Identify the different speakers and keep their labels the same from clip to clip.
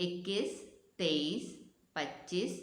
Speaker 1: 21, 23, 25,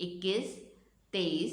Speaker 1: 21, 23,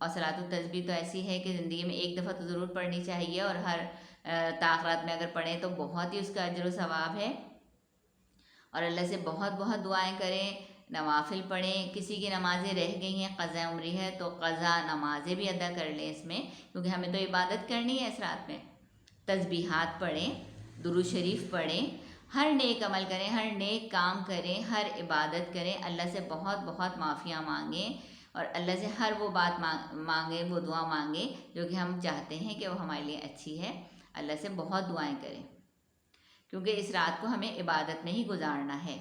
Speaker 1: اور صلاۃ التسبیح تو ایسی ہے کہ زندگی میں ایک دفعہ تو ضرور پڑھنی چاہیے، اور ہر طاقت میں اگر پڑھیں تو بہت ہی اس کا اجر و ثواب ہے۔ اور اللہ سے بہت بہت دعائیں کریں، نوافل پڑھیں، کسی کی نمازیں رہ گئی ہیں، قضاء عمری ہے تو قضا نمازیں بھی ادا کر لیں اس میں، کیونکہ ہمیں تو عبادت کرنی ہے اس رات میں۔ تسبیحات پڑھیں، درود شریف پڑھیں، ہر نیک عمل کریں، ہر نیک کام کریں، ہر عبادت کریں، اللہ سے بہت بہت معافیاں مانگیں، اور اللہ سے ہر وہ بات مانگیں، وہ دعا مانگیں جو کہ ہم چاہتے ہیں کہ وہ ہمارے لیے اچھی ہے۔ اللہ سے بہت دعائیں کریں، کیونکہ اس رات کو ہمیں عبادت میں ہی گزارنا ہے۔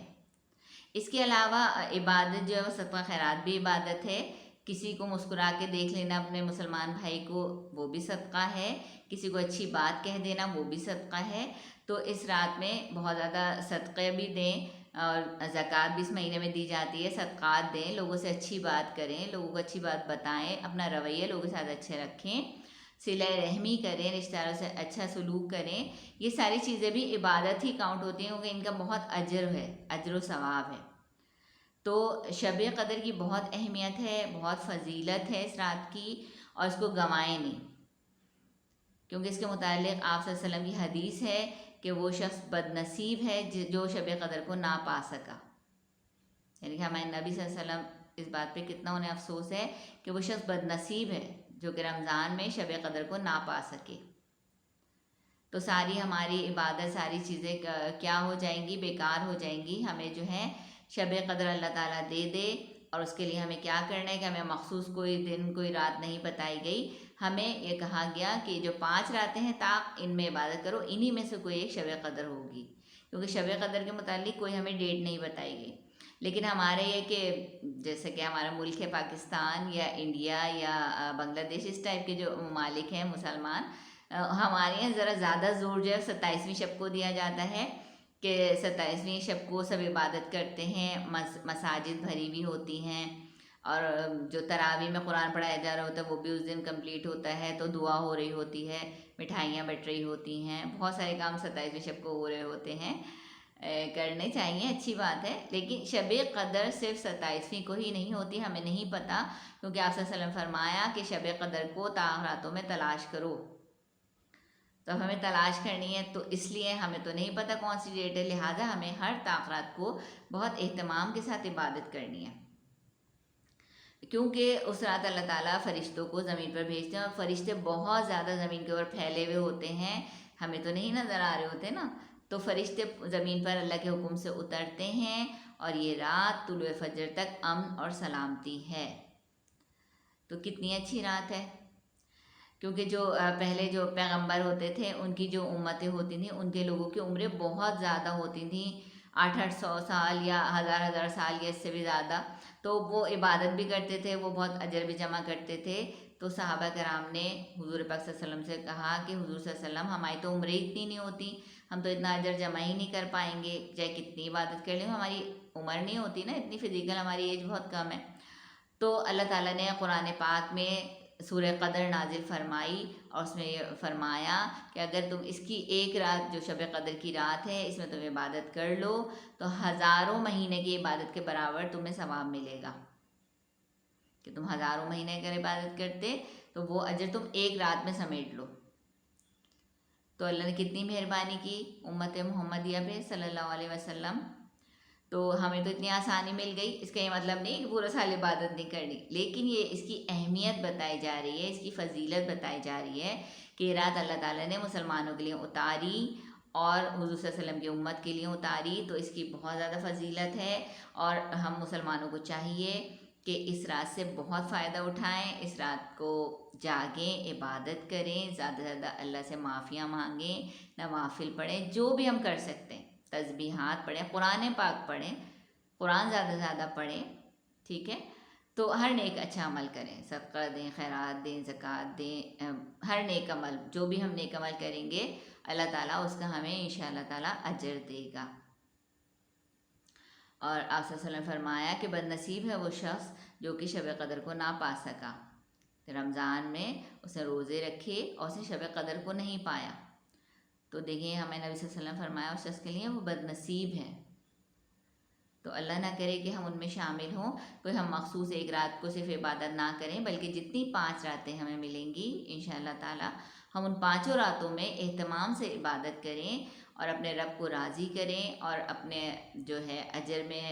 Speaker 1: اس کے علاوہ عبادت جو ہے وہ صدقہ خیرات بھی عبادت ہے۔ کسی کو مسکرا کے دیکھ لینا اپنے مسلمان بھائی کو، وہ بھی صدقہ ہے۔ کسی کو اچھی بات کہہ دینا، وہ بھی صدقہ ہے۔ تو اس رات میں بہت زیادہ صدقے بھی دیں، اور زکوٰۃ بھی اس مہینے میں دی جاتی ہے، صدقات دیں، لوگوں سے اچھی بات کریں، لوگوں کو اچھی بات بتائیں، اپنا رویہ لوگوں کے ساتھ اچھے رکھیں، صلہ رحمی کریں، رشتہ داروں سے اچھا سلوک کریں۔ یہ ساری چیزیں بھی عبادت ہی کاؤنٹ ہوتی ہیں، کیونکہ ان کا بہت اجر ہے، اجر و ثواب ہے۔ تو شب قدر کی بہت اہمیت ہے، بہت فضیلت ہے اس رات کی، اور اس کو گنوائیں نہیں، کیونکہ اس کے متعلق آپ صلی اللہ علیہ وسلم کی حدیث ہے کہ وہ شخص بد نصیب ہے جو شب قدر کو نہ پا سکا۔ یعنی کہ ہمارے نبی صلی اللہ علیہ وسلم اس بات پہ کتنا انہیں افسوس ہے کہ وہ شخص بد نصیب ہے جو کہ رمضان میں شب قدر کو نہ پا سکے۔ تو ساری ہماری عبادت، ساری چیزیں کیا ہو جائیں گی؟ بیکار ہو جائیں گی۔ ہمیں جو ہے شب قدر اللہ تعالیٰ دے دے، اور اس کے لیے ہمیں کیا کرنا ہے کہ ہمیں مخصوص کوئی دن، کوئی رات نہیں بتائی گئی، ہمیں یہ کہا گیا کہ جو 5 راتیں ہیں طاق، ان میں عبادت کرو، انہی میں سے کوئی ایک شب قدر ہوگی، کیونکہ شب قدر کے متعلق کوئی ہمیں ڈیٹ نہیں بتائی گئی۔ لیکن ہمارے یہ کہ جیسے کہ ہمارا ملک ہے پاکستان یا انڈیا یا بنگلہ دیش، اس ٹائپ کے جو ممالک ہیں مسلمان، ہمارے یہاں ذرا زیادہ زور جو ہے 27ویں شب کو دیا جاتا ہے، کہ 27ویں شب کو سب عبادت کرتے ہیں، مساجد بھری ہوئی ہوتی ہیں، اور جو تراویح میں قرآن پڑھایا جا رہا ہوتا ہے وہ بھی اس دن کمپلیٹ ہوتا ہے، تو دعا ہو رہی ہوتی ہے، مٹھائیاں بٹ رہی ہوتی ہیں، بہت سارے کام 27ویں شب کو ہو رہے ہوتے ہیں، کرنے چاہیے، اچھی بات ہے۔ لیکن شب قدر صرف 27ویں کو ہی نہیں ہوتی، ہمیں نہیں پتہ، کیونکہ آپ صلی اللہ علیہ وسلم فرمایا کہ شب قدر کو طاق راتوں میں تلاش کرو، تو ہمیں تلاش کرنی ہے، تو اس لیے ہمیں تو نہیں پتہ کون سی ڈیٹ ہے، لہٰذا ہمیں ہر طاق رات کو بہت اہتمام کے ساتھ عبادت کرنی ہے، کیونکہ اس رات اللہ تعالیٰ فرشتوں کو زمین پر بھیجتے ہیں، اور فرشتے بہت زیادہ زمین کے اوپر پھیلے ہوئے ہوتے ہیں، ہمیں تو نہیں نظر آ رہے ہوتے نا، تو فرشتے زمین پر اللہ کے حکم سے اترتے ہیں، اور یہ رات طلوع فجر تک امن اور سلامتی ہے۔ تو کتنی اچھی رات ہے، کیونکہ جو پہلے جو پیغمبر ہوتے تھے، ان کی جو امتیں ہوتی تھیں، ان کے لوگوں کی عمریں بہت زیادہ ہوتی تھیں، 800 سال یا 1000 سال یا اس سے بھی زیادہ، تو وہ عبادت بھی کرتے تھے، وہ بہت اجر بھی جمع کرتے تھے۔ تو صحابہ کرام نے حضور پاک صلی اللہ علیہ وسلم سے کہا کہ حضور صلی اللہ علیہ وسلم، ہماری تو عمریں اتنی نہیں ہوتی، ہم تو اتنا اجر جمع ہی نہیں کر پائیں گے، چاہے کتنی عبادت کر لیں، ہماری عمر نہیں ہوتی نا اتنی، فزیکل ہماری ایج بہت کم ہے۔ تو اللہ تعالیٰ نے قرآن پاک میں سورہ قدر نازل فرمائی، اور اس میں یہ فرمایا کہ اگر تم اس کی ایک رات جو شب قدر کی رات ہے، اس میں تم عبادت کر لو تو 1000 مہینے کی عبادت کے برابر تمہیں ثواب ملے گا، کہ تم 1000 مہینے اگر عبادت کرتے تو وہ اجر تم ایک رات میں سمیٹ لو۔ تو اللہ نے کتنی مہربانی کی امت محمدیہ پہ صلی اللہ علیہ وسلم، تو ہمیں تو اتنی آسانی مل گئی۔ اس کا یہ مطلب نہیں کہ پورا سال عبادت نہیں کرنی، لیکن یہ اس کی اہمیت بتائی جا رہی ہے، اس کی فضیلت بتائی جا رہی ہے کہ یہ رات اللہ تعالیٰ نے مسلمانوں کے لیے اتاری، اور حضور صلی اللہ علیہ وسلم کی امت کے لیے اتاری، تو اس کی بہت زیادہ فضیلت ہے، اور ہم مسلمانوں کو چاہیے کہ اس رات سے بہت فائدہ اٹھائیں، اس رات کو جاگیں، عبادت کریں، زیادہ سے زیادہ اللہ سے معافیاں مانگیں، نوافل پڑھیں، جو بھی ہم کر سکتے ہیں، تسبیحات پڑھیں، قرآن پاک پڑھیں، قرآن زیادہ سے زیادہ پڑھیں، ٹھیک ہے، تو ہر نیک اچھا عمل کریں، صدقہ دیں، خیرات دیں، زکوٰۃ دیں، ہر نیک عمل، جو بھی ہم نیک عمل کریں گے اللہ تعالیٰ اس کا ہمیں انشاءاللہ تعالیٰ اجر دے گا۔ اور آپ صلی اللہ علیہ وسلم فرمایا کہ بد نصیب ہے وہ شخص جو کہ شب قدر کو نہ پا سکا، رمضان میں اس نے روزے رکھے اور اسے شب قدر کو نہیں پایا، تو دیکھیں ہمیں نبی صلی اللہ علیہ وسلم فرمایا اس شخص کے لیے وہ بد نصیب ہے۔ تو اللہ نہ کرے کہ ہم ان میں شامل ہوں، کوئی ہم مخصوص ایک رات کو صرف عبادت نہ کریں، بلکہ جتنی 5 راتیں ہمیں ملیں گی انشاءاللہ تعالی ہم ان 5 راتوں میں اہتمام سے عبادت کریں اور اپنے رب کو راضی کریں، اور اپنے جو ہے اجر میں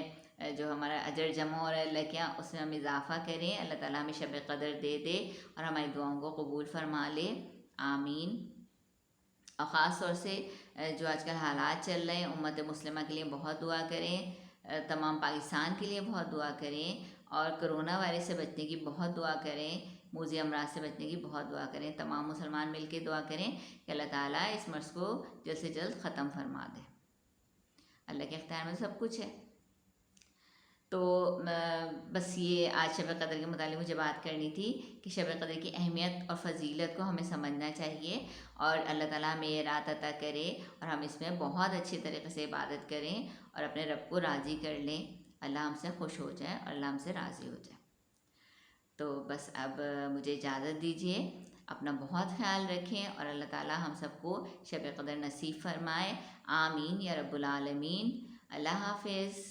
Speaker 1: جو ہمارا اجر جمع ہو رہا ہے اللہ کیا اس میں ہم اضافہ کریں، اللہ تعالیٰ ہمیں شب قدر دے دے اور ہماری دعاؤں کو قبول فرما لے، آمین۔ اور خاص طور سے جو آج کل حالات چل رہے ہیں امت مسلمہ کے لیے بہت دعا کریں، تمام پاکستان کے لیے بہت دعا کریں، اور کرونا وائرس سے بچنے کی بہت دعا کریں، موذی امراض سے بچنے کی بہت دعا کریں، تمام مسلمان مل کے دعا کریں کہ اللہ تعالیٰ اس مرض کو جلد سے جلد ختم فرما دے۔ اللہ کے اختیار میں سب کچھ ہے۔ تو بس یہ آج شب قدر کے متعلق مجھے بات کرنی تھی کہ شب قدر کی اہمیت اور فضیلت کو ہمیں سمجھنا چاہیے، اور اللہ تعالیٰ ہمیں یہ رات عطا کرے اور ہم اس میں بہت اچھی طریقے سے عبادت کریں اور اپنے رب کو راضی کر لیں، اللہ ہم سے خوش ہو جائے اور اللہ ہم سے راضی ہو جائے۔ تو بس اب مجھے اجازت دیجیے، اپنا بہت خیال رکھیں اور اللہ تعالیٰ ہم سب کو شب قدر نصیب فرمائے، آمین یا رب العالمین۔ اللہ حافظ۔